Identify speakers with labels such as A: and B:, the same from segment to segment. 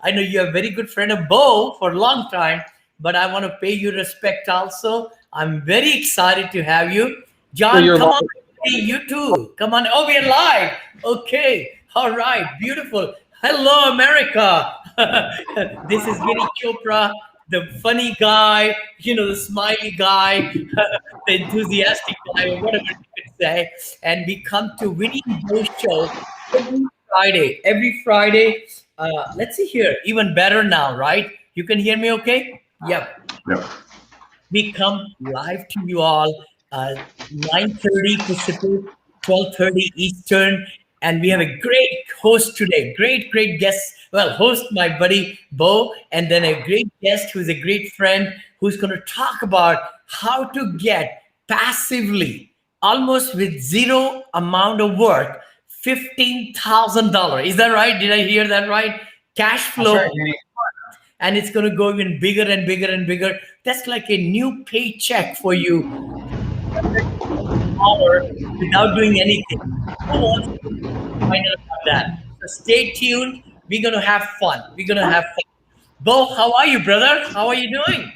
A: I know you're a very good friend of Bo for a long time, but I want to pay you respect also. I'm very excited to have you.
B: Sure,
A: John,
B: you're
A: come on.
B: welcome.
A: Hey, you too. Come on. Oh, we're live. Okay. All right. Beautiful. Hello, America. This is Vinny Chopra, the funny guy, the smiley guy, the enthusiastic guy, or whatever you could say. And we come to Winnie and Joe show every Friday. Every Friday. Let's see here. Even better now, right? You can hear me okay? Yep.
B: Yep.
A: We come live to you all 9:30 Pacific, 12:30 Eastern, and we have a great host today. Great guest. Well, host my buddy Bo, and then a great guest who's a great friend who's going to talk about how to get passively, almost with zero amount of work, $15,000. Is that right? Did I hear that right? Cash
B: That's
A: flow,
B: right, Vinny.
A: and it's going to go even bigger and bigger and bigger. That's like a new paycheck for you, $100,000 without doing anything. Who wants to find out about that? So stay tuned. We're going to have fun. We're going to have fun. Bo, how are you, brother? How are you doing?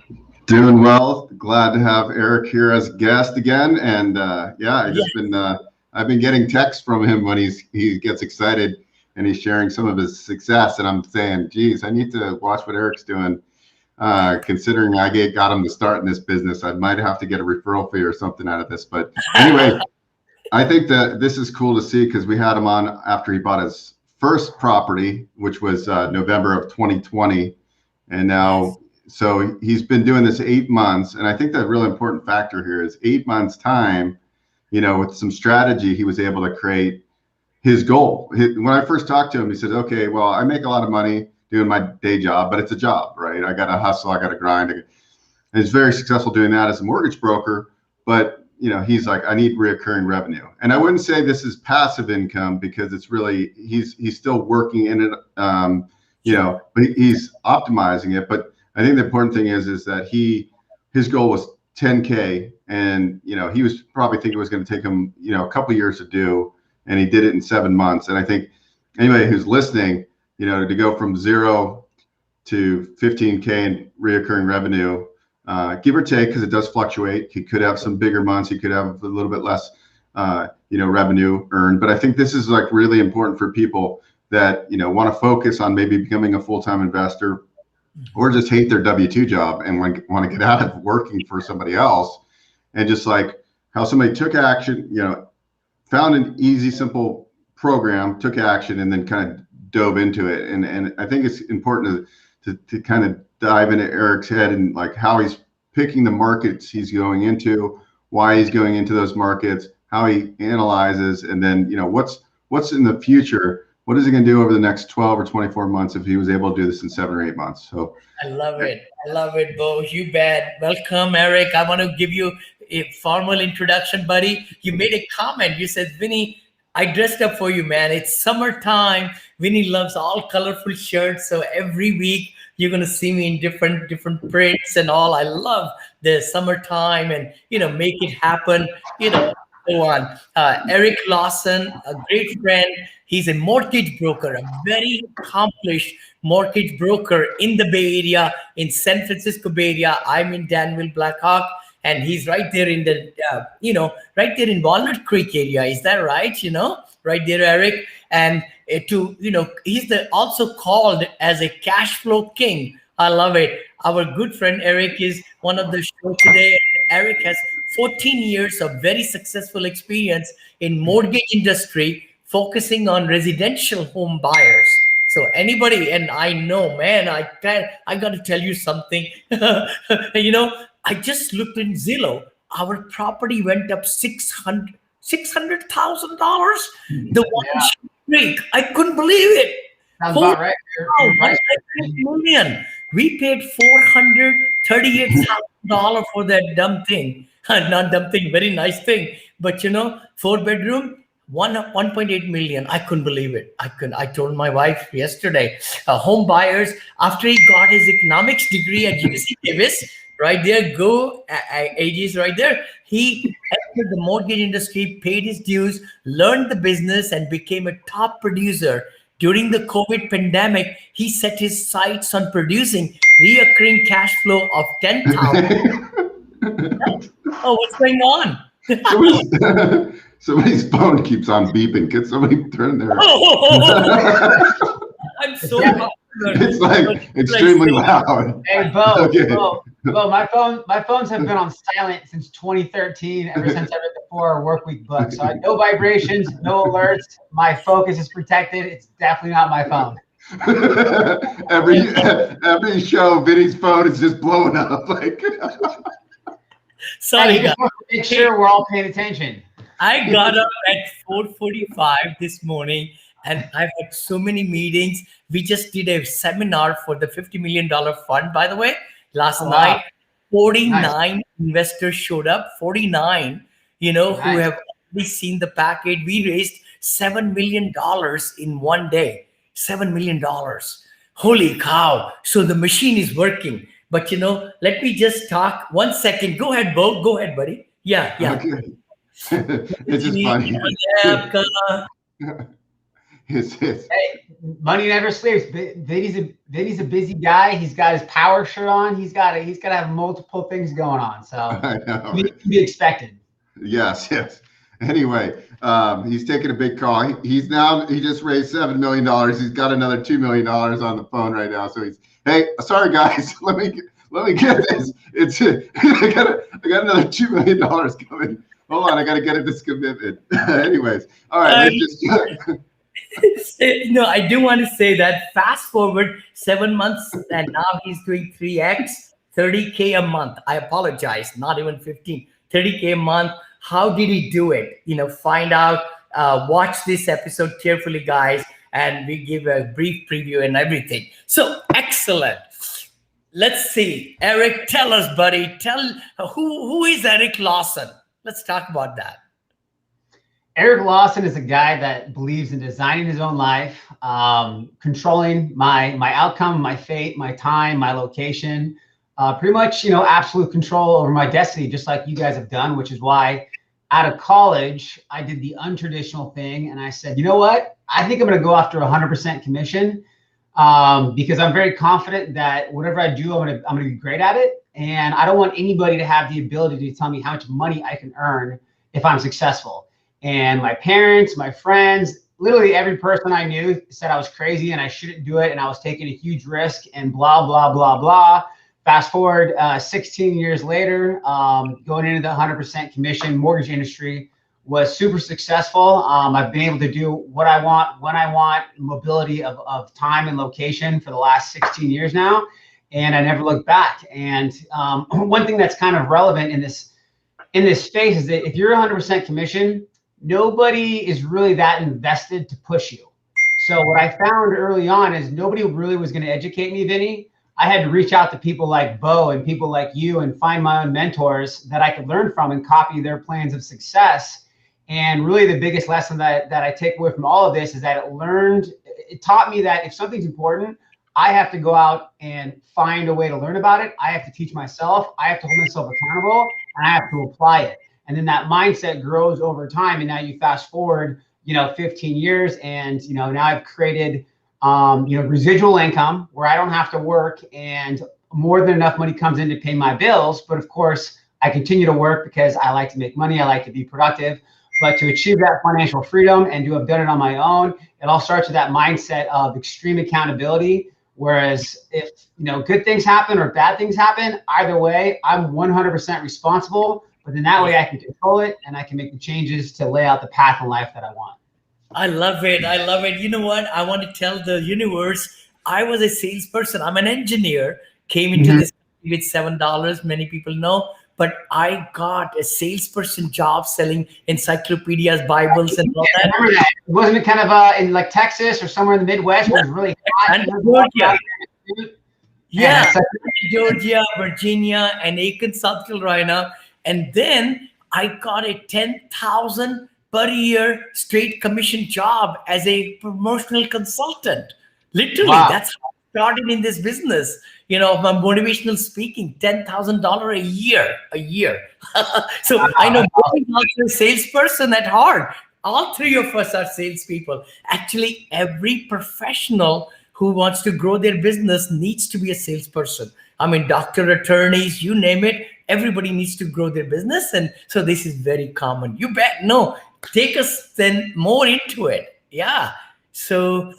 B: Doing well. Glad to have Eric here as a guest again. And I've been getting texts from him when he gets excited and he's sharing some of his success. And I'm saying, geez, I need to watch what Eric's doing. Considering I got him to start in this business, I might have to get a referral fee or something out of this. But anyway, I think that this is cool to see because we had him on after he bought his first property, which was November of 2020. And now, so he's been doing this 8 months. And I think the real important factor here is 8 months time, with some strategy, he was able to create his goal. When I first talked to him, he said, okay, well, I make a lot of money doing my day job, but it's a job, right? I got to hustle, I got to grind. And he's very successful doing that as a mortgage broker, but he's like, I need reoccurring revenue. And I wouldn't say this is passive income because it's really, he's still working in it, but he's optimizing it. But I think the important thing is that his goal was 10K, and he was probably thinking it was going to take him a couple years to do, and he did it in 7 months. And I think anybody who's listening, to go from 0 to 15K in reoccurring revenue, give or take, because it does fluctuate. He could have some bigger months. He could have a little bit less, revenue earned. But I think this is like really important for people that, want to focus on maybe becoming a full-time investor or just hate their W-2 job and want to get out of working for somebody else. And just like how somebody took action, found an easy, simple program, took action, and then kind of dove into it. And I think it's important to kind of dive into Eric's head and like how he's picking the markets he's going into, why he's going into those markets, how he analyzes, and then what's in the future. What is he going to do over the next 12 or 24 months if he was able to do this in 7 or 8 months? So
A: I love it. Bo. You bet. Welcome, Eric. I want to give you a formal introduction, buddy. You made a comment. You said, Vinny, I dressed up for you, man. It's summertime. Vinny loves all colorful shirts. So every week you're going to see me in different prints and all. I love the summertime and, make it happen, so on. Eric Lawson, a great friend. He's a mortgage broker, a very accomplished mortgage broker in the Bay Area, in San Francisco Bay Area. I'm in Danville, Blackhawk, and he's right there in the, right there in Walnut Creek area. Is that right? Right there, Eric. And he's also called as a cash flow king. I love it. Our good friend Eric is one of the show today. Eric has 14 years of very successful experience in mortgage industry, focusing on residential home buyers. So anybody, and I know, man, I got to tell you something. I just looked in Zillow. Our property went up $600,000. The one Creek, I couldn't believe it.
C: Sounds about right.
A: Million. We paid $438,000 for that dumb thing. Not dumb thing, very nice thing. But 4-bedroom, 1.8 million. I couldn't believe it. I told my wife yesterday, home buyers, after he got his economics degree at UC Davis, right there, go ages right there. He entered the mortgage industry, paid his dues, learned the business, and became a top producer During the COVID pandemic, he set his sights on producing reoccurring cash flow of 10,000. Oh, what's going on?
B: somebody's, somebody's phone keeps on beeping. Can somebody turn their?
A: I'm so popular.
B: It's like extremely loud.
C: Hey, Bo,
B: Okay.
C: Bo, my phones have been on silent since 2013, ever since I read the 4 Workweek book. So I no vibrations, no alerts. My focus is protected. It's definitely not my phone.
B: every show, Vinny's phone is just blowing up. Like,
A: Sorry, guys.
C: Make sure we're all paying attention.
A: I got up at 4:45 this morning, and I've had so many meetings. We just did a seminar for the $50 million fund, by the way, last night. 49 investors showed up, 49, who have already seen the package. We raised $7 million in one day. $7 million. Holy cow. So the machine is working. But, let me just talk 1 second. Go ahead, Bo. Go ahead, buddy. Yeah.
B: okay. It's just funny.
C: Hey, money never sleeps. Vinny's a busy guy. He's got his power shirt on. He's got to have multiple things going on. So
B: I know.
C: to be expected.
B: Yes. Anyway, he's taking a big call. He just raised $7 million. He's got another $2 million on the phone right now. So hey, sorry guys, let me get this. I got another $2 million coming. Hold on, I got to get this commitment. Anyways, all right.
A: I do want to say that fast forward 7 months, and now he's doing 3x, 30K a month. I apologize, not even 15, 30K a month. How did he do it? Find out, watch this episode carefully, guys, and we give a brief preview and everything. So excellent. Let's see. Eric, tell us, buddy. Tell who is Eric Lawson? Let's talk about that.
C: Eric Lawson is a guy that believes in designing his own life, controlling my outcome, my fate, my time, my location, pretty much, absolute control over my destiny, just like you guys have done, which is why out of college, I did the untraditional thing. And I said, you know what? I think I'm going to go after 100% commission because I'm very confident that whatever I do, I'm going to be great at it. And I don't want anybody to have the ability to tell me how much money I can earn if I'm successful. And my parents, my friends, literally every person I knew said I was crazy and I shouldn't do it. And I was taking a huge risk and blah, blah, blah, blah. Fast forward 16 years later, going into the 100% commission mortgage industry was super successful. I've been able to do what I want, when I want, mobility of time and location for the last 16 years now. And I never looked back. And one thing that's kind of relevant in this space is that if you're 100% commission, nobody is really that invested to push you. So what I found early on is nobody really was going to educate me, Vinny. I had to reach out to people like Bo and people like you and find my own mentors that I could learn from and copy their plans of success. And really the biggest lesson that I take away from all of this is that it taught me that if something's important, I have to go out and find a way to learn about it. I have to teach myself. I have to hold myself accountable and I have to apply it. And then that mindset grows over time. And now you fast forward, 15 years and, now I've created, residual income where I don't have to work and more than enough money comes in to pay my bills. But of course, I continue to work because I like to make money. I like to be productive. But to achieve that financial freedom and to have done it on my own, it all starts with that mindset of extreme accountability. Whereas if, good things happen or bad things happen, either way, I'm 100% responsible. But then that way I can control it and I can make the changes to lay out the path in life that I want.
A: I love it. I love it. You know what? I want to tell the universe, I was a salesperson. I'm an engineer, came into this with $7. Many people know, but I got a salesperson job selling encyclopedias, Bibles, and all that.
C: Remember that? Wasn't it kind of in like Texas or somewhere in the Midwest where it was really hot?
A: And Georgia. Yeah, Georgia, Virginia, and Aiken, South Carolina. And then I got a 10,000 per year straight commission job as a promotional consultant. Literally, that's how I started in this business. My motivational speaking, $10,000 a year. So I know I'm also a salesperson at heart. All three of us are salespeople. Actually, every professional who wants to grow their business needs to be a salesperson. I mean, doctor, attorneys, you name it, everybody needs to grow their business. And so this is very common. You bet. No, take us then more into it. Yeah. So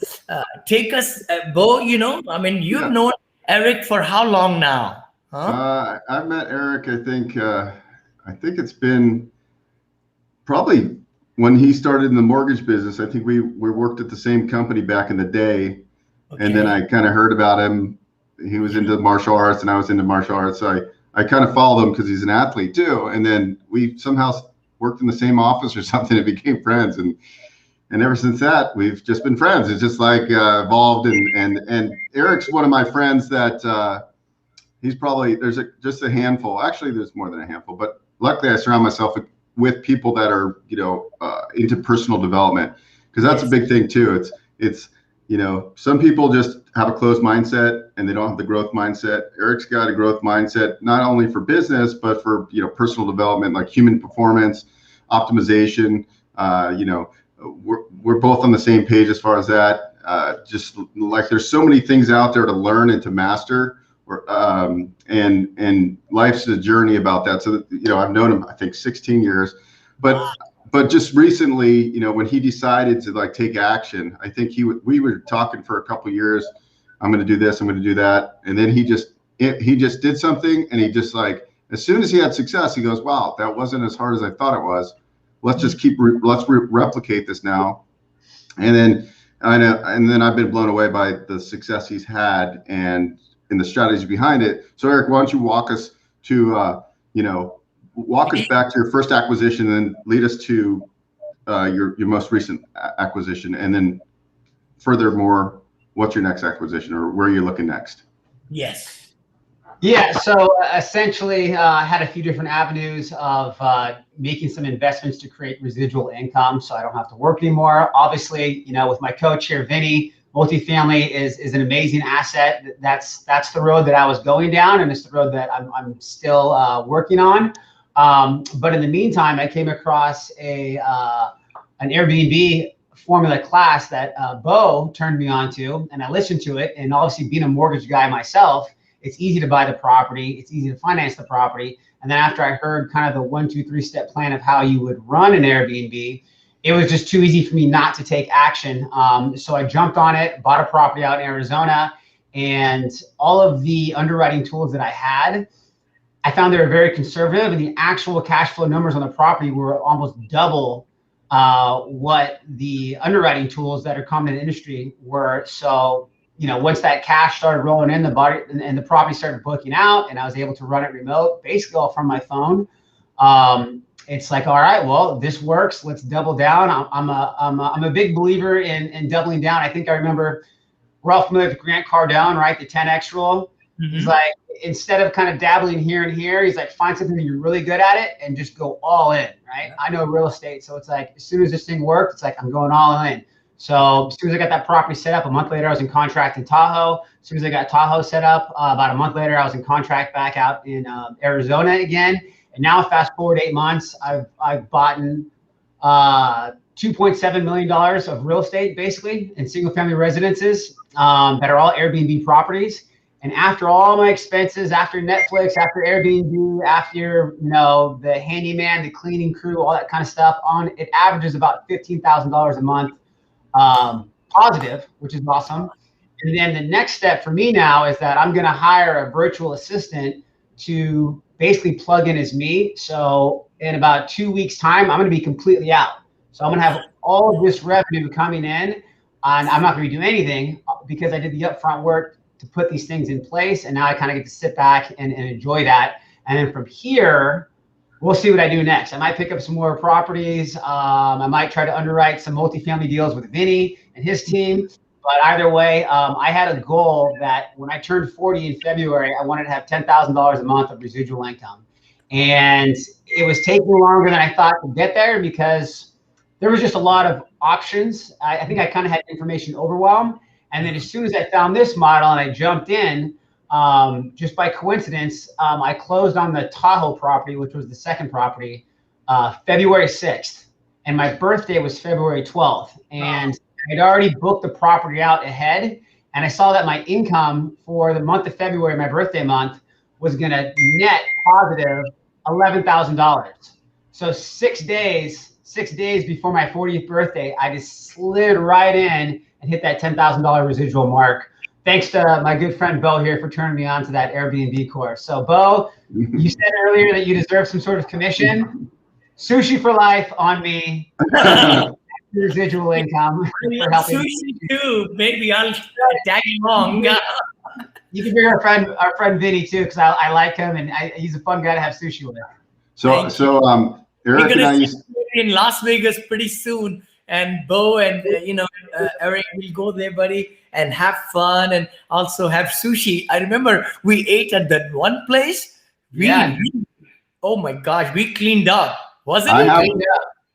A: take us, Bo, I mean, you've
B: Yeah.
A: known Eric for how long now? Huh?
B: I met Eric, I think it's been probably when he started in the mortgage business. I think we worked at the same company back in the day.
A: Okay.
B: And then I kind of heard about him. He was into martial arts and I was into martial arts. So I kind of followed him because he's an athlete too. And then we somehow worked in the same office or something and became friends. And ever since that, we've just been friends. It's just like evolved. And Eric's one of my friends that he's probably, just a handful. Actually, there's more than a handful, but luckily I surround myself with people that are, into personal development, because that's a big thing too. It's, some people just have a closed mindset and they don't have the growth mindset. Eric's got a growth mindset, not only for business, but for, personal development, like human performance, optimization. We're both on the same page as far as that. Just like there's so many things out there to learn and to master, and life's a journey about that. So, I've known him, I think 16 years, but just recently, when he decided to like take action, I think we were talking for a couple of years. I'm going to do this, I'm going to do that. And then he just did something, and he just like, as soon as he had success, he goes, wow, that wasn't as hard as I thought it was. Let's just replicate this now. And then I've been blown away by the success he's had and the strategy behind it. So Eric, why don't you walk us back to your first acquisition and lead us to your most recent acquisition, and then furthermore, what's your next acquisition, or where are you looking next?
A: Yes.
C: Yeah, so essentially I had a few different avenues of making some investments to create residual income so I don't have to work anymore. Obviously, with my coach here, Vinney, multifamily is an amazing asset. That's the road that I was going down, and it's the road that I'm still working on. But in the meantime, I came across an Airbnb formula class that Bo turned me on to, and I listened to it. And obviously being a mortgage guy myself, it's easy to buy the property. It's easy to finance the property. And then after I heard kind of the 1, 2, 3 step plan of how you would run an Airbnb, it was just too easy for me not to take action. So I jumped on it, bought a property out in Arizona, and all of the underwriting tools that I had, I found they were very conservative, and the actual cash flow numbers on the property were almost double what the underwriting tools that are common in the industry were. So, once that cash started rolling in, the property started booking out, and I was able to run it remote, basically all from my phone. It's like, all right, well, this works. Let's double down. I'm a big believer in doubling down. I think I remember, we're all familiar with Grant Cardone, right? The 10X rule. Mm-hmm. He's like, instead of kind of dabbling here and here, he's like, find something that you're really good at it and just go all in, right? I know real estate, so it's like, as soon as this thing worked, it's like, I'm going all in. So as soon as I got that property set up, a month later, I was in contract in Tahoe. As soon as I got Tahoe set up, about a month later, I was in contract back out in Arizona again. And now, fast forward 8 months, I've bought $2.7 million of real estate, basically, in single family residences that are all Airbnb properties. And after all my expenses, after Netflix, after Airbnb, after the handyman, the cleaning crew, all that kind of stuff, it averages about $15,000 a month positive, which is awesome. And then the next step for me now is that I'm going to hire a virtual assistant to basically plug in as me. So in about 2 weeks time, I'm going to be completely out. So I'm going to have all of this revenue coming in, and I'm not going to be doing anything because I did the upfront work to put these things in place. And now I kind of get to sit back and enjoy that. And then from here, we'll see what I do next. I might pick up some more properties. I might try to underwrite some multifamily deals with Vinney and his team. But either way, I had a goal that when I turned 40 in February, I wanted to have $10,000 a month of residual income. And it was taking longer than I thought to get there because there was just a lot of options. I think I kind of had information overwhelm. And then as soon as I found this model and I jumped in, just by coincidence, I closed on the Tahoe property, which was the second property, February 6th. and my birthday was February 12th. And I'd already booked the property out ahead. And I saw that my income for the month of February, my birthday month, was going to net positive $11,000. So 6 days before my 40th birthday, I just slid right in and hit that $10,000 residual mark. Thanks to my good friend Bo here for turning me on to that Airbnb course. So Bo, you said earlier that you deserve some sort of commission. Sushi for life on me. Residual income for helping.
A: Sushi too. Maybe I'll tag along.
C: You can bring our friend Vinney too, because I like him and he's a fun guy to have sushi with.
B: Eric and I used
A: in Las Vegas pretty soon, and Bo and Eric will go there, buddy, and have fun and also have sushi. I remember we ate at that one place. Oh my gosh, we cleaned up, wasn't it?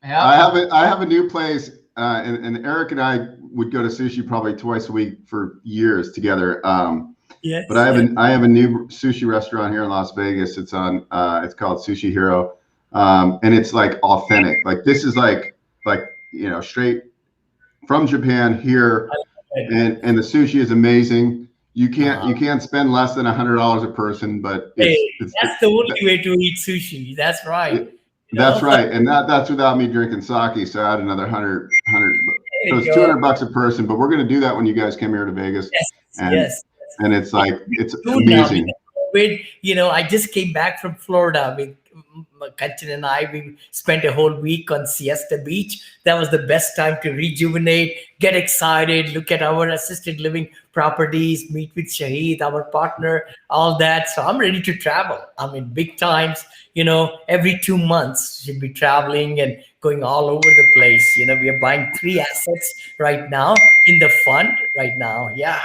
B: I have a new place, and Eric and I would go to sushi probably twice a week for years together.
A: Yes.
B: But I have a new sushi restaurant here in Las Vegas. It's on it's called Sushi Hero, and it's like authentic. Like this is like straight from Japan here, and the sushi is amazing. You can't spend less than $100 a person, but
A: that's the only way to eat sushi. That's right.
B: That's right, and that's without me drinking sake. So I add another 100. So it's $200 a person. But we're going to do that when you guys come here to Vegas.
A: Yes.
B: And it's like it's amazing.
A: I just came back from Florida. Kanchan and I, we spent a whole week on Siesta Beach. That was the best time to rejuvenate, get excited, look at our assisted living properties, meet with Shahid, our partner, all that. So I'm ready to travel. Big times, every 2 months should be traveling and going all over the place. We are buying 3 assets right now in the fund right now. Yeah.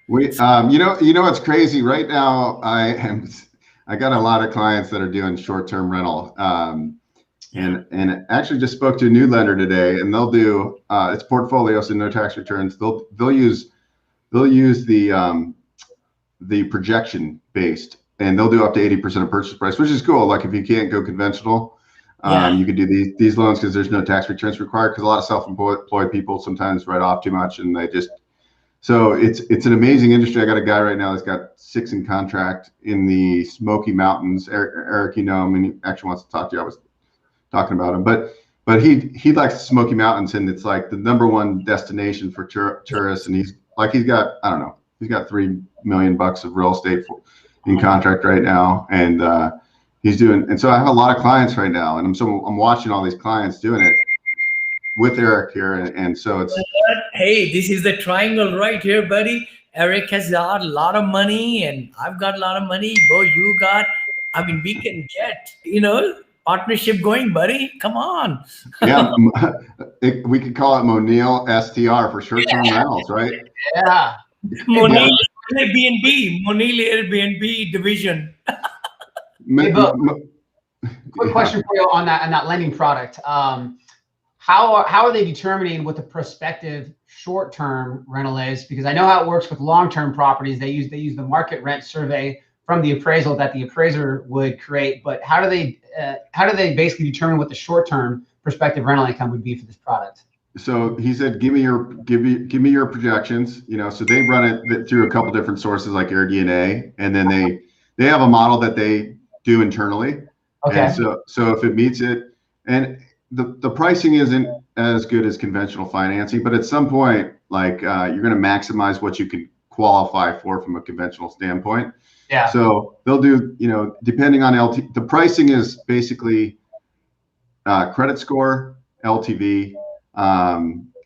B: We, what's crazy right now, I got a lot of clients that are doing short-term rental, and actually just spoke to a new lender today, and they'll do it's portfolio, so no tax returns. They'll use the projection based, and they'll do up to 80% of purchase price, which is cool. Like if you can't go conventional, you could do these loans because there's no tax returns required. Because a lot of self-employed people sometimes write off too much, and they just so it's an amazing industry. I got a guy right now that's got 6 in contract in the Smoky Mountains. Eric, him, and he actually wants to talk to you. I was talking about him, but he likes the Smoky Mountains, and it's like the #1 destination for tourists. And he's got he's got $3 million of real estate in contract right now, and he's doing. And so I have a lot of clients right now, and I'm watching all these clients doing it with Eric here, and so it's.
A: Hey, this is the triangle right here, buddy. Eric has got a lot of money, and I've got a lot of money. Bo, you got. We can get partnership going, buddy. Come on.
B: Yeah, we could call it Monil STR for short-term rentals, right?
C: Yeah.
A: Monil Airbnb division.
C: Hey, Bo, quick question for you on that lending product. How are they determining what the prospective short-term rental is? Because I know how it works with long-term properties. They use the market rent survey from the appraisal that the appraiser would create. But how do they basically determine what the short-term prospective rental income would be for this product?
B: So he said, give me your projections. So they run it through a couple different sources like AirDNA, and then they have a model that they do internally. Okay. And so if it meets it, and the pricing isn't as good as conventional financing, but at some point, you're going to maximize what you can qualify for from a conventional standpoint.
C: Yeah.
B: So they'll do, depending on the pricing is basically credit score, LTV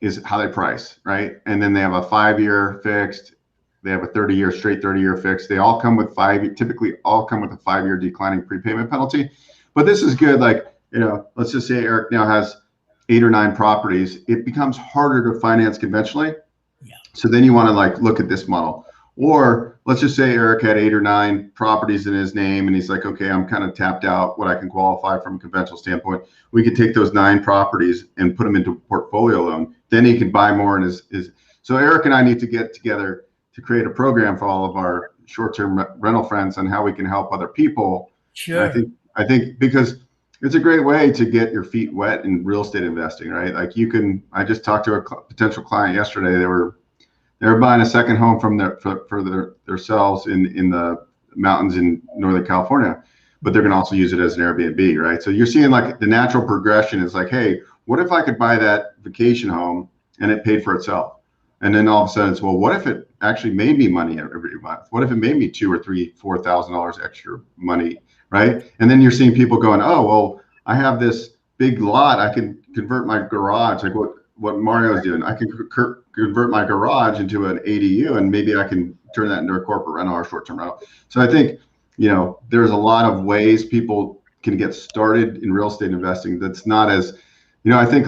B: is how they price, right? And then they have a 5-year fixed, they have a 30-year straight 30-year fixed. They all come with typically all come with a 5-year declining prepayment penalty. But this is good. Let's just say Eric now has 8 or 9 properties. It becomes harder to finance conventionally.
A: Yeah. So
B: then you want to look at this model. Or let's just say Eric had 8 or 9 properties in his name, and he's like, okay, I'm kind of tapped out what I can qualify from a conventional standpoint. We could take those 9 properties and put them into a portfolio loan. Then he could buy more. So Eric and I need to get together to create a program for all of our short-term rental friends on how we can help other people.
A: Sure.
B: And I think because it's a great way to get your feet wet in real estate investing, right? Like I just talked to a potential client yesterday. They were buying a second home from for themselves in the mountains in Northern California, but they're going to also use it as an Airbnb, right? So you're seeing like the natural progression is like, hey, what if I could buy that vacation home and it paid for itself? And then all of a sudden it's, well, what if it actually made me money every month? What if it made me $2,000 or $4,000 extra money, right? And then you're seeing people going, oh, well, I have this big lot, I can convert my garage, like what Mario's doing. I can convert my garage into an ADU, and maybe I can turn that into a corporate rental or short-term rental. So I think, there's a lot of ways people can get started in real estate investing. That's not as, I think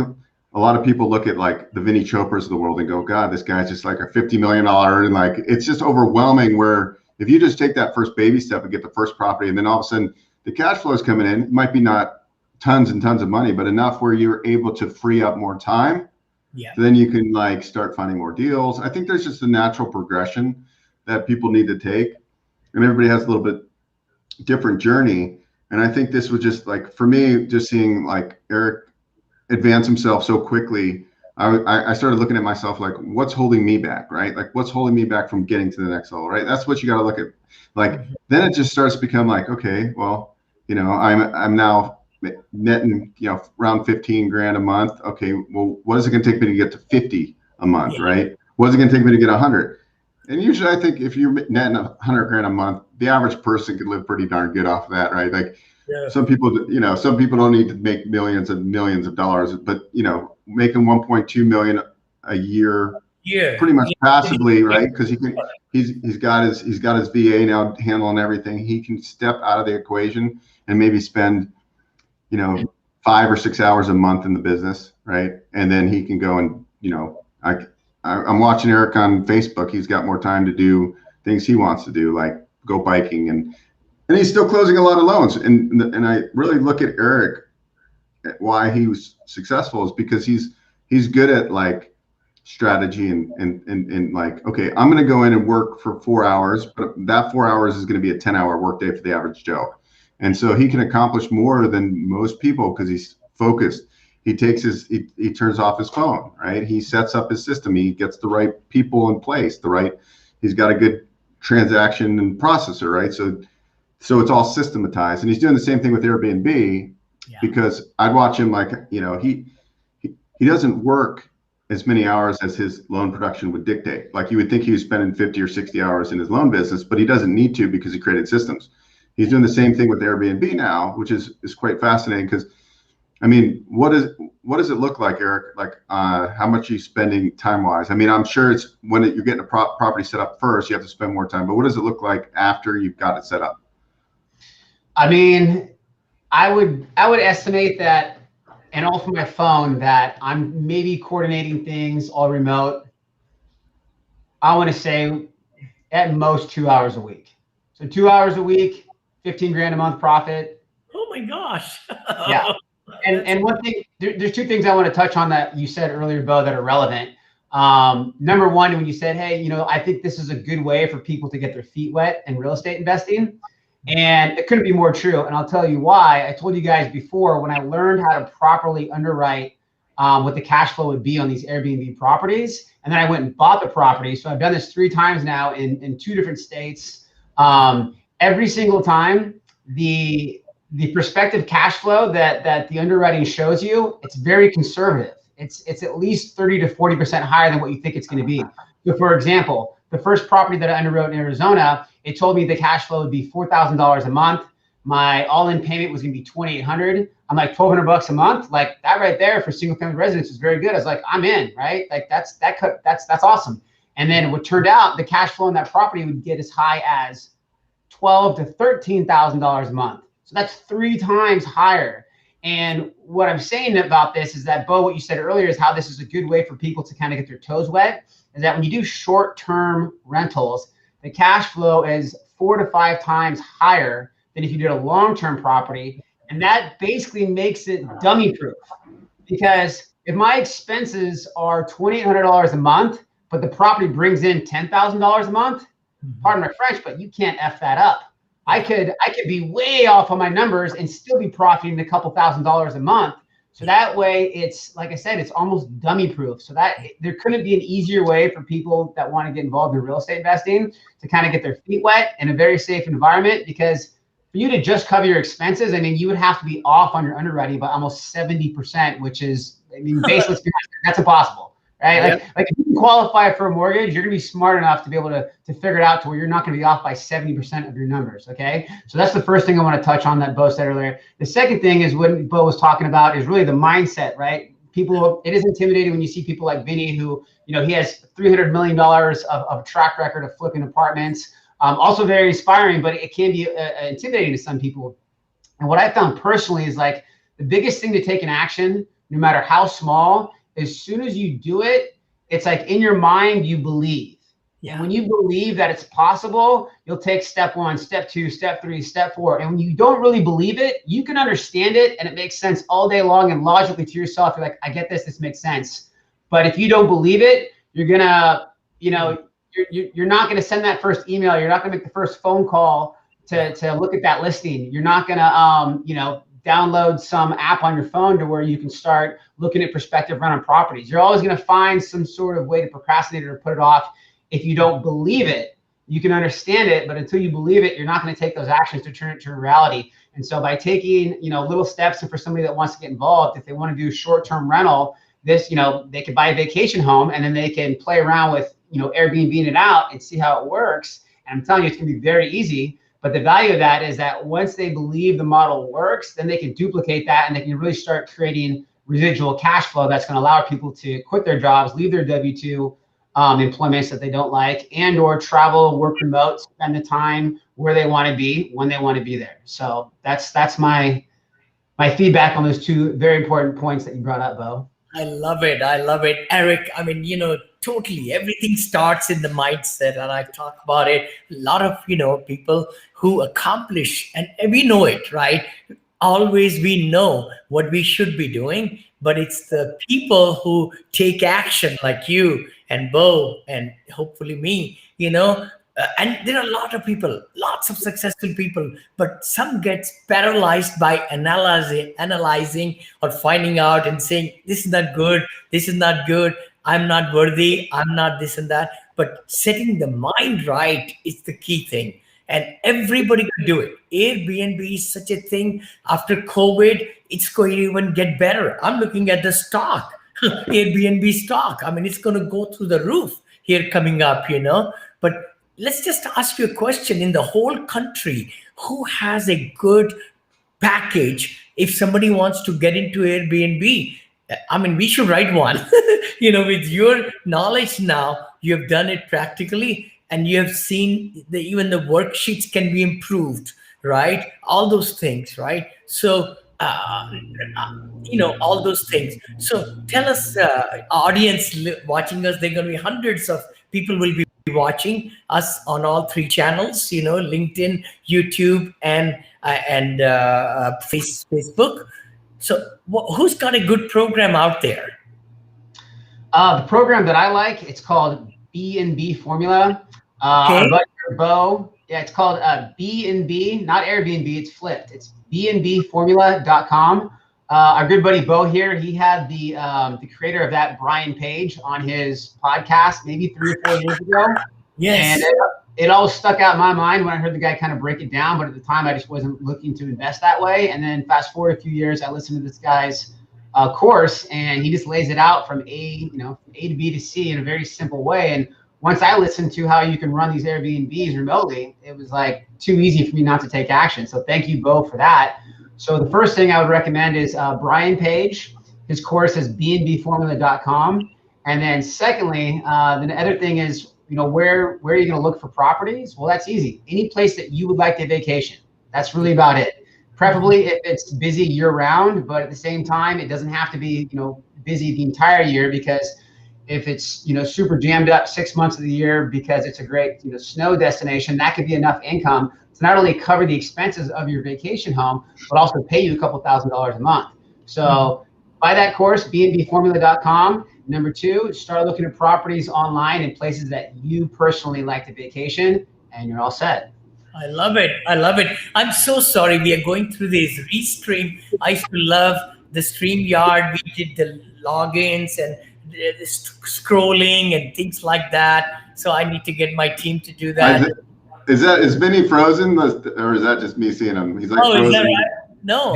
B: a lot of people look at like the Vinney Chopras of the world and go, God, this guy's just like a $50 million, and like, it's just overwhelming, where if you just take that first baby step and get the first property, and then all of a sudden the cash flow is coming in, it might be not tons and tons of money, but enough where you're able to free up more time.
A: Yeah.
B: So then you can like start finding more deals. I think there's just a natural progression that people need to take, and everybody has a little bit different journey. And I think this was just like, for me, just seeing like Eric advance himself so quickly, I started looking at myself like, what's holding me back, right? Like, what's holding me back from getting to the next level, right? That's what you got to look at. Like, then it just starts to become like, okay, well, I'm now netting, around 15 grand a month. Okay, well, what is it going to take me to get to 50 a month, right? What is it going to take me to get 100? And usually I think if you're netting 100 grand a month, the average person can live pretty darn good off of that, right? Like, some people, some people don't need to make millions of dollars, but making 1.2 million a year, pretty much passively, right? Because he's got his VA now handling everything. He can step out of the equation and maybe spend 5 or 6 hours a month in the business, right? And then he can go and I'm watching Eric on Facebook. He's got more time to do things he wants to do, like go biking, and he's still closing a lot of loans. And I really look at Eric, why he was successful is because he's good at like strategy and like, okay, I'm going to go in and work for 4 hours, but that 4 hours is going to be a 10-hour workday for the average Joe. And so he can accomplish more than most people because he's focused. He takes he turns off his phone, right? He sets up his system. He gets the right people in place, he's got a good transaction and processor, right? So it's all systematized, and he's doing the same thing with Airbnb, because I'd watch him like, he doesn't work as many hours as his loan production would dictate. Like you would think he was spending 50 or 60 hours in his loan business, but he doesn't need to because he created systems. He's doing the same thing with Airbnb now, which is quite fascinating because, I mean, what does it look like, Eric? Like how much are you spending time-wise? I mean, I'm sure it's when you're getting a property set up first, you have to spend more time, but what does it look like after you've got it set up?
C: I mean, I would estimate that, and all from my phone, that I'm maybe coordinating things all remote. I want to say at most 2 hours a week. So 2 hours a week, 15 grand a month profit.
A: Oh my gosh.
C: Yeah. And one thing, there's two things I want to touch on that you said earlier, Bo, that are relevant. Number one, when you said, hey, I think this is a good way for people to get their feet wet in real estate investing. And it couldn't be more true. And I'll tell you why. I told you guys before, when I learned how to properly underwrite what the cash flow would be on these Airbnb properties, and then I went and bought the property. So I've done this 3 times now in 2 different states. Every single time, the prospective cash flow that the underwriting shows you, it's very conservative. It's at least 30 to 40% higher than what you think it's going to be. So for example, the first property that I underwrote in Arizona, it told me the cash flow would be $4,000 a month. My all-in payment was going to be $2,800. I'm like $1,200 a month. Like that right there for single-family residence is very good. I was like, I'm in, right? Like that's awesome. And then what turned out, the cash flow on that property would get as high as $12,000 to $13,000 a month. So that's 3 times higher. And what I'm saying about this is that, Bo, what you said earlier is how this is a good way for people to kind of get their toes wet, is that when you do short-term rentals, the cash flow is 4 to 5 times higher than if you did a long-term property. And that basically makes it dummy-proof. Because if my expenses are $2,800 a month, but the property brings in $10,000 a month, pardon my French, but you can't F that up. I could be way off on my numbers and still be profiting a couple $1,000s a month. So that way, it's like I said, it's almost dummy proof. So that there couldn't be an easier way for people that want to get involved in real estate investing to kind of get their feet wet in a very safe environment. Because for you to just cover your expenses, I mean, you would have to be off on your underwriting by almost 70%, which is, I mean, basically, that's impossible, right?
A: Yep.
C: Like if you can qualify for a mortgage, you're gonna be smart enough to be able to figure it out to where you're not gonna be off by 70% of your numbers, okay? So that's the first thing I want to touch on that Bo said earlier. The second thing is what Bo was talking about is really the mindset, right? People, it is intimidating when you see people like Vinney, who, you know, he has $300 million of track record of flipping apartments. Also very inspiring, but it can be intimidating to some people. And what I found personally is like the biggest thing to take an action, no matter how small, as soon as you do it, it's like in your mind, you believe.
A: Yeah.
C: And when you believe that it's possible, you'll take step 1, step 2, step 3, step 4. And when you don't really believe it, you can understand it and it makes sense all day long. And logically to yourself, you're like, I get this, this makes sense. But if you don't believe it, you're gonna, you know, you're not gonna send that first email. You're not gonna make the first phone call to look at that listing. You're not gonna, you know, download some app on your phone to where you can start looking at prospective rental properties. You're always gonna find some sort of way to procrastinate or put it off. If you don't believe it, you can understand it, but until you believe it, you're not going to take those actions to turn it to reality. And so by taking, you know, little steps, and for somebody that wants to get involved, if they want to do short-term rental, this, you know, they could buy a vacation home and then they can play around with, you know, Airbnb it out and see how it works. And I'm telling you, it's going to be very easy. But the value of that is that once they believe the model works, then they can duplicate that and they can really start creating residual cash flow that's going to allow people to quit their jobs, leave their W-2 employments that they don't like, and or travel, work remote, spend the time where they want to be when they want to be there. So that's my feedback on those two very important points that you brought up, Bo.
A: I love it. I love it. Eric, I mean, you know, totally everything starts in the mindset. And I talk about it. A lot of, you know, people who accomplish, and we know it, right? Always we know what we should be doing, but it's the people who take action like you and Bo and hopefully me, you know. And there are a lot of people, lots of successful people, but some gets paralyzed by analyzing or finding out and saying, this is not good, this is not good, I'm not worthy, I'm not this and that. But setting the mind right is the key thing. And everybody could do it. Airbnb is such a thing. After COVID, it's going to even get better. I'm looking at the stock, Airbnb stock. I mean, it's going to go through the roof here coming up, you know. But let's just ask you a question. In the whole country, who has a good package if somebody wants to get into Airbnb? I mean, we should write one. You know, with your knowledge now, you have done it practically, and you have seen even the worksheets can be improved, right? All those things, right? So, you know, all those things. So tell us, audience watching us, there are going to be hundreds of people will be watching us on all 3 channels, you know, LinkedIn, YouTube, and Facebook. So who's got a good program out there?
C: The program that I like, it's called B&B Formula.
A: Okay.
C: Our buddy Bo, yeah, it's called B&B, not Airbnb, it's flipped. It's bnbformula.com. Our good buddy Bo here, he had the creator of that, Brian Page, on his podcast maybe 3 or 4 years ago.
A: Yes.
C: And it all stuck out in my mind when I heard the guy kind of break it down, but at the time I just wasn't looking to invest that way. And then fast forward a few years, I listened to this guy's course, and he just lays it out from A to B to C in a very simple way. And once I listened to how you can run these Airbnbs remotely, it was like too easy for me not to take action. So thank you, Bo, for that. So the first thing I would recommend is Brian Page. His course is bnbformula.com. And then secondly, the other thing is, you know, where are you going to look for properties? Well, that's easy. Any place that you would like to vacation. That's really about it. Preferably if it's busy year round, but at the same time, it doesn't have to be, you know, busy the entire year, because if it's, you know, super jammed up 6 months of the year because it's a great, you know, snow destination, that could be enough income to not only cover the expenses of your vacation home, but also pay you a couple $1,000s a month. So buy that course, bnbformula.com. Number 2, start looking at properties online in places that you personally like to vacation, and you're all set.
A: I love it. I love it. I'm so sorry. We are going through this restream. I used to love the StreamYard. We did the logins and the scrolling and things like that. So I need to get my team to do that.
B: Is Vinny frozen, or is that just me seeing him? He's like
A: Oh, is that
B: frozen.
A: right? No.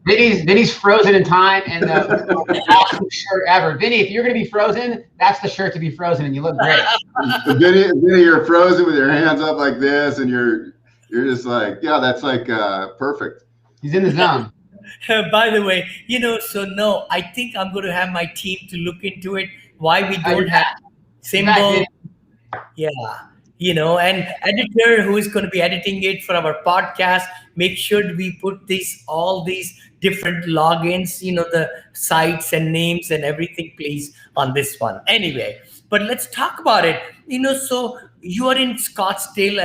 C: Vinny's frozen in time, and the awesome shirt ever. Vinny, if you're going to be frozen, that's the shirt to be frozen, and you look great.
B: Vinny, you're frozen with your hands up like this, and you're just like, yeah, that's like perfect.
C: He's in the zone.
A: By the way, so no, I think I'm going to have my team to look into it. Why we don't have symbol. Yeah. And editor who is going to be editing it for our podcast, make sure we put all these different logins, the sites and names and everything, please, on this one. Anyway, but let's talk about it. So you are in Scottsdale,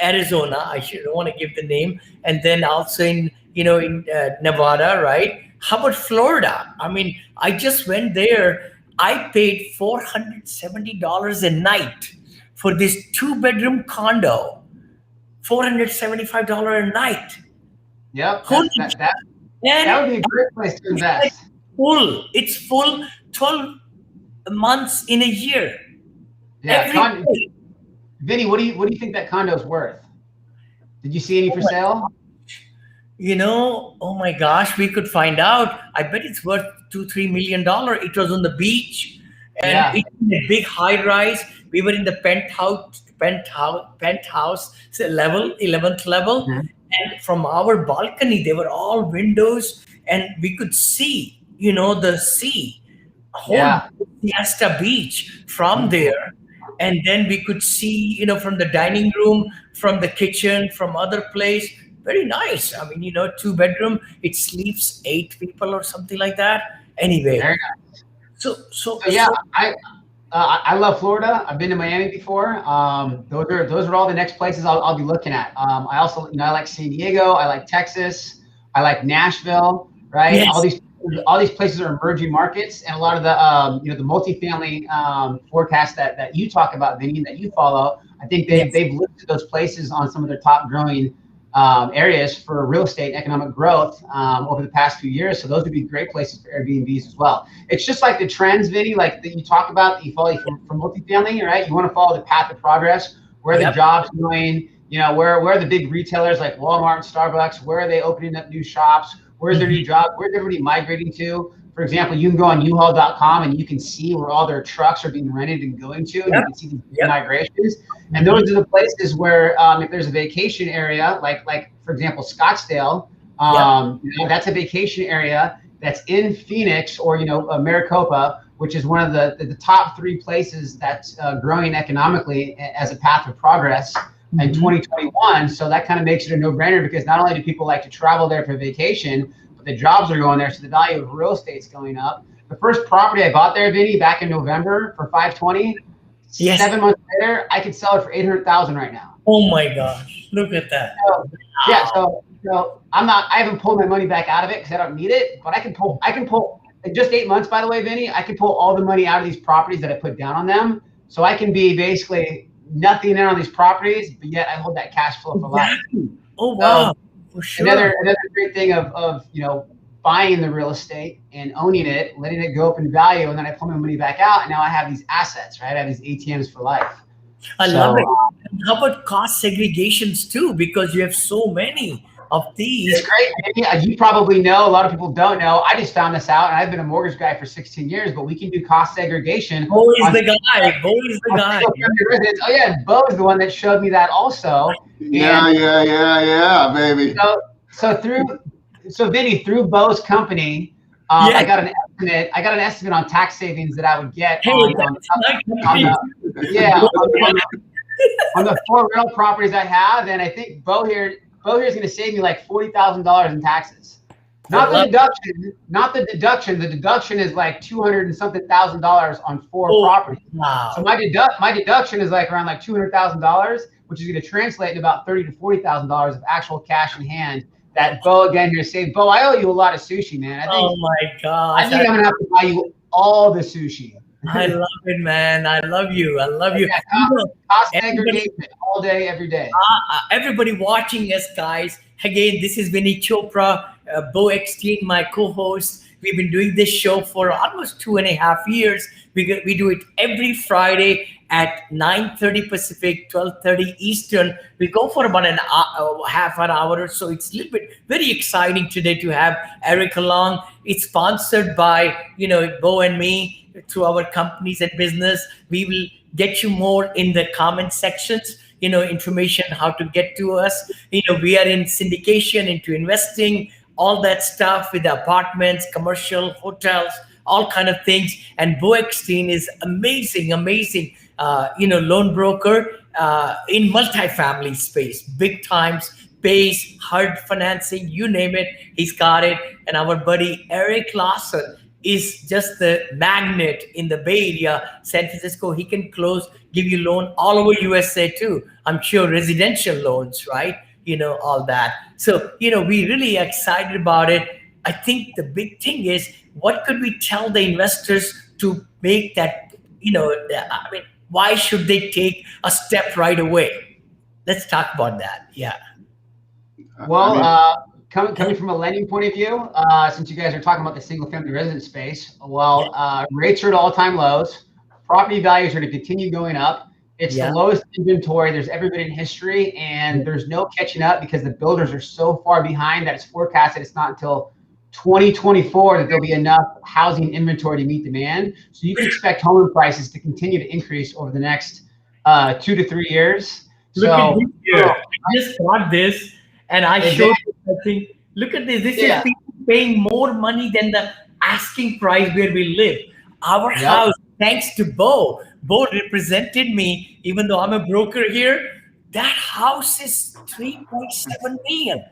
A: Arizona. I don't want to give the name. And then also in Nevada, right? How about Florida? I mean, I just went there. I paid $470 a night for this 2-bedroom condo, $475 a night.
C: Yep, that would be a great place to invest.
A: It's full 12 months in a year.
C: Yeah, Vinny, what do you think that condo is worth? Did you see any for sale?
A: Oh my gosh, we could find out. I bet it's worth $2-3 million. It was on the beach, and it's in a big high rise. We were in the penthouse level, 11th level. Mm-hmm. And from our balcony, there were all windows, and we could see, the sea, whole Siesta Beach from there. And then we could see, from the dining room, from the kitchen, from other place. Very nice. I mean, 2-bedroom, it sleeps 8 people or something like that. Anyway. Very nice. So
C: I love Florida. I've been to Miami before. Those are all the next places I'll be looking at. I also, I like San Diego. I like Texas. I like Nashville. Right. Yes. All these places are emerging markets, and a lot of the the multifamily forecasts that you talk about, Vinny, that you follow. I think they've listed those places on some of their top growing areas for real estate and economic growth over the past few years. So those would be great places for Airbnbs as well. It's just like the trends, Vinny, like that you talk about, that you follow from multifamily, right? You want to follow the path of progress, where the jobs going, where are the big retailers like Walmart and Starbucks, where are they opening up new shops, where's their new job, where's everybody migrating to? For example, you can go on uhaul.com and you can see where all their trucks are being rented and going to, and you can see these migrations. And those are the places where if there's a vacation area, like for example, Scottsdale, that's a vacation area that's in Phoenix or, Maricopa, which is one of the top 3 places that's growing economically as a path of progress in 2021. So that kind of makes it a no-brainer, because not only do people like to travel there for vacation, but the jobs are going there, so the value of real estate's going up. The first property I bought there, Vinny, back in November for $520. 7 months later, I could sell it for $800,000 right now.
A: Oh my gosh, look at that!
C: So I haven't pulled my money back out of it because I don't need it, but I can pull in just 8 months, by the way, Vinny. I can pull all the money out of these properties that I put down on them, so I can be basically nothing in on these properties, but yet I hold that cash flow for life.
A: Oh wow! For sure.
C: Another great thing of buying the real estate and owning it, letting it go up in value, and then I pull my money back out, and now I have these assets, right? I have these ATMs for life.
A: I love it. How about cost segregations too? Because you have so many of these.
C: It's great. You probably know, a lot of people don't know. I just found this out, and I've been a mortgage guy for 16 years, but we can do cost segregation.
A: Bo is the guy.
C: Oh yeah, Bo is the one that showed me that also.
B: Yeah, baby.
C: So Vinny, through Bo's company, I got an estimate on tax savings that I would get on the 4 rental properties I have, and I think Bo here is going to save me like $40,000 in taxes. Not the deduction. The deduction is like $200 and something thousand on 4 properties. Wow. So my deduction is like around like $200,000, which is going to translate to about $30,000 to $40,000 of actual cash in hand. That Bo again here saved. Bo, I owe you a lot of sushi, man.
A: Oh my gosh.
C: I think I'm gonna have to buy you all the sushi.
A: I love it, man. I love you. I love you.
C: Yeah,
A: You know,
C: cost
A: everybody,
C: segregation all day, every day.
A: everybody watching us, guys. Again, this is Vinney Chopra, Bo Eckstein, my co-host. We've been doing this show for almost 2.5 years. We do it every Friday at 9:30 Pacific, 12:30 Eastern. We go for about half an hour or so. It's a little bit very exciting today to have Eric along. It's sponsored by Bo and me through our companies and business. We will get you more in the comment sections, information how to get to us. We are in syndication, into investing, all that stuff with apartments, commercial, hotels, all kind of things. And Bo Eckstein is amazing, loan broker in multifamily space, big times, base, hard financing, you name it, he's got it. And our buddy Eric Lawson is just the magnet in the Bay Area, San Francisco. He can close, give you loan all over USA too. I'm sure residential loans, right? All that. So, we really excited about it. I think the big thing is what could we tell the investors to make that, I mean, why should they take a step right away? Let's talk about that. Yeah.
C: Well,
B: I
C: coming from a lending point of view, since you guys are talking about the single family residence space,
A: Yeah.
C: rates are at all-time lows. Property values are going to continue going up. It's
A: Yeah.
C: the lowest inventory there's ever been in history, and there's no catching up because the builders are so far behind that it's forecasted it's not until 2024 that there'll be enough housing inventory to meet demand. So you can expect home prices to continue to increase over the next 2 to 3 years.
A: Look at
C: So,
A: this here. I just got this and I showed you something. Look at this. This is
C: Yeah.
A: people paying more money than the asking price where we live. Our
C: Yep.
A: house, thanks to Bo. Bo represented me, even though I'm a broker here. That house is 3.7 million.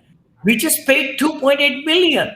A: We just paid 2.8 million.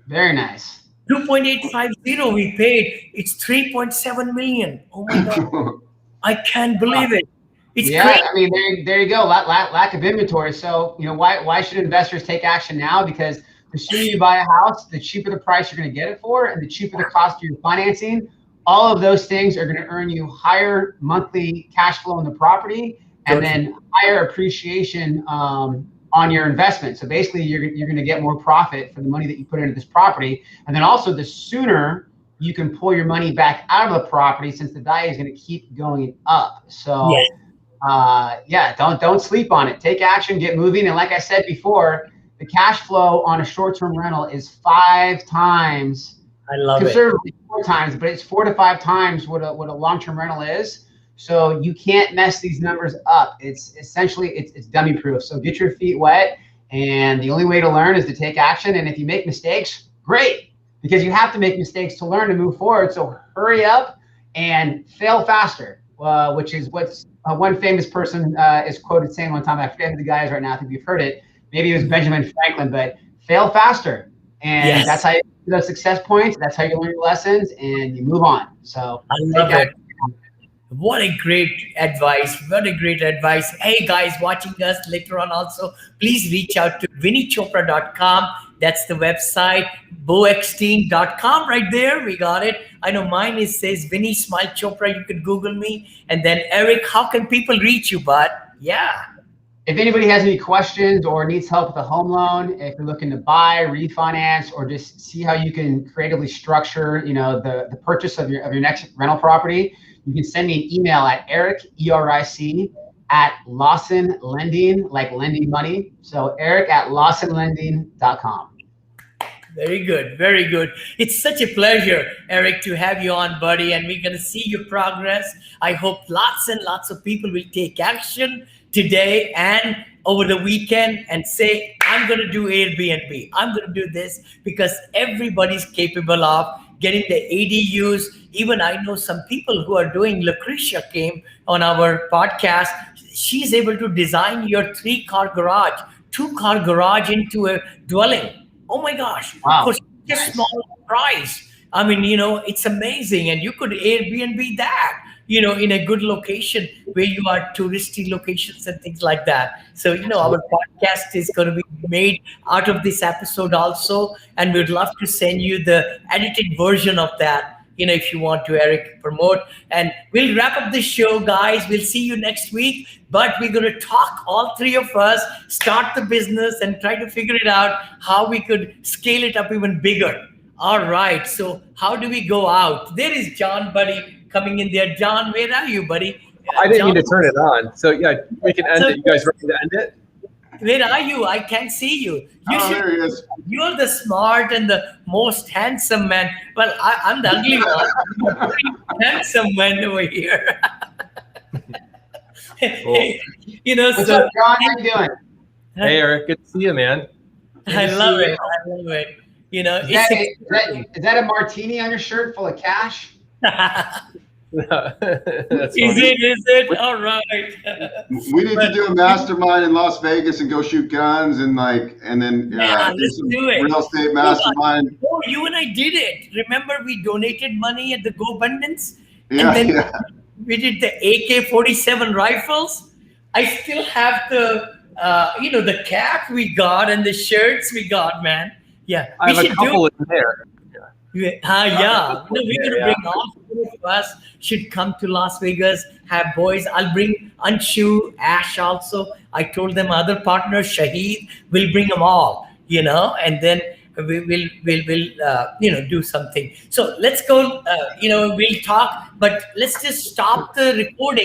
C: very nice.
A: 2.850 we paid. It's 3.7 million. Oh my God. I can't believe it. It's
C: Yeah,
A: crazy.
C: I mean, there you go. Lack of inventory. So, why should investors take action now? Because the sooner you buy a house, the cheaper the price you're going to get it for, and the cheaper the cost of your financing. All of those things are going to earn you higher monthly cash flow in the property, and then higher appreciation on your investment. So basically, you're going to get more profit for the money that you put into this property, and then also the sooner you can pull your money back out of the property, since the value is going to keep going up. So.
A: Yeah.
C: Don't sleep on it. Take action, get moving. And like I said before, the cash flow on a short-term rental is 5 times,
A: I love it.
C: conservatively 4 times, but it's 4 to 5 times what a long-term rental is. So you can't mess these numbers up. It's essentially it's dummy proof. So get your feet wet, and the only way to learn is to take action. And if you make mistakes, great, because you have to make mistakes to learn and move forward. So hurry up and fail faster, which is what's one famous person is quoted saying one time. I forget who the guy is right now. I think you've heard it. Maybe it was Benjamin Franklin, but fail faster. And
A: Yes.
C: that's how you get those success points. That's how you learn your lessons and you move on. So
A: I love it. What a great advice. What a great advice. Hey, guys watching us later on also, please reach out to vinneychopra.com. That's the website. boeckstein.com right there. We got it. I know mine says Vinney Smile Chopra. You could Google me. And then Eric, how can people reach you, bud? Yeah.
C: If anybody has any questions or needs help with a home loan, if you're looking to buy, refinance, or just see how you can creatively structure, the purchase of your next rental property, you can send me an email at Eric, ERIC, at Lawson Lending, like lending money. So Eric at lawsonlending.com.
A: Very good. Very good. It's such a pleasure, Eric, to have you on, buddy. And we're going to see your progress. I hope lots and lots of people will take action today and over the weekend and say, I'm going to do Airbnb. I'm going to do this, because everybody's capable of getting the ADUs. Even I know some people who are doing, Lucretia came on our podcast. She's able to design your 3-car garage, 2-car garage into a dwelling. Oh my gosh.
C: Wow.
A: For such a small price. I mean, it's amazing. And you could Airbnb that, in a good location where you are touristy locations and things like that. So, our podcast is going to be made out of this episode also. And we'd love to send you the edited version of that. if you want to, Eric, promote. And we'll wrap up the show, guys. We'll see you next week. But we're going to talk, all three of us, start the business and try to figure it out how we could scale it up even bigger. All right. So how do we go out? There is John, buddy, coming in there. John, where are you, buddy?
D: I didn't mean
A: John,
D: to turn it on. So yeah, we can end it. You guys ready to end it?
A: where are you? I can't see you.
B: There he is.
A: You're the smart and the most handsome man. Well, I'm the ugly one. You're the very handsome man over here.
D: Cool.
C: What's
A: So
C: up, John? How you doing?
D: Hey, Eric, good to see you, man.
A: I love it. I love it.
C: Is that a martini on your shirt full of cash?
D: That's
A: Is
D: funny.
A: it? All right.
B: We need to do a mastermind in Las Vegas and go shoot guns and then
A: Yeah,
B: do
A: let's
B: some
A: do it.
B: real estate mastermind.
A: Oh, you and I did it. Remember, we donated money at the Go Abundance?
B: Yeah,
A: And then
B: yeah.
A: we did the AK-47 rifles. I still have the cap we got and the shirts we got, man. Yeah,
D: I have a couple in there.
A: yeah. No, we're gonna
D: Yeah.
A: bring all four of us. Should come to Las Vegas. Have boys. I'll bring Anshu, Ash also. I told them other partners, Shahid. We'll bring them all. And then we'll do something. So let's go. We'll talk, but let's just stop the recording.